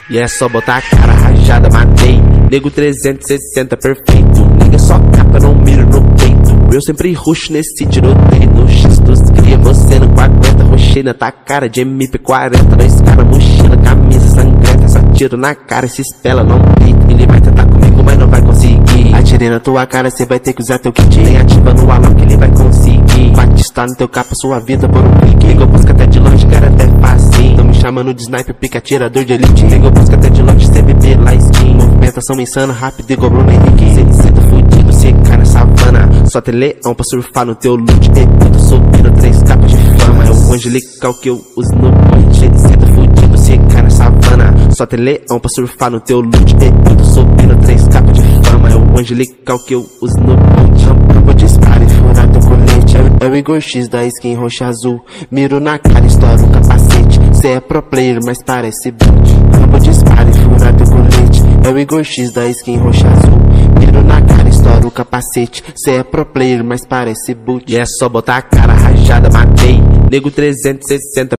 E é só botar a cara rajada, matei. Nego 360 perfeito. Liga só capa, não miro no peito. Eu sempre ruxo nesse tiroteio. No X dos cria, você não aguenta. Rochei na tua cara de MP40. Dois cara, mochila, camisa sangrenta. Só tiro na cara e se espela, não peito. Ele vai tentar comigo, mas não vai conseguir. Atirei na tua cara, cê vai ter que usar teu kit. Nem ativa no alarme que ele vai conseguir. Batista no teu capa, sua vida por um clique. Liga, busca até de longe, cara, até fácil. Tão me chamando de sniper, pica atirador de elite. Liga, busca até de longe, cê bebê lá skin. Movimentação insana, rápido igual Bruno Henrique. Cê senta fudido, cê cai na savana. Só tem leão pra surfar no teu loot. Eu tô subindo 3 capas de fama. É o angelical que eu uso no point. Cê senta fudido, cê cai na savana. Só tem leão pra surfar no teu loot. Eu tô subindo 3 capas de fama. É o angelical que eu uso no point. Campo dispara e furar teu colete. É o Igor X da skin roxa azul. Miro na cara, estouro o capacete. Cê é pro player, mas parece boot. Campo dispara e furar teu colete. É o Igor X da skin roxa azul. Miro na cara, estouro o capacete. Cê é pro player, mas parece boot. E é só botar a cara rajada, matei. Nego 360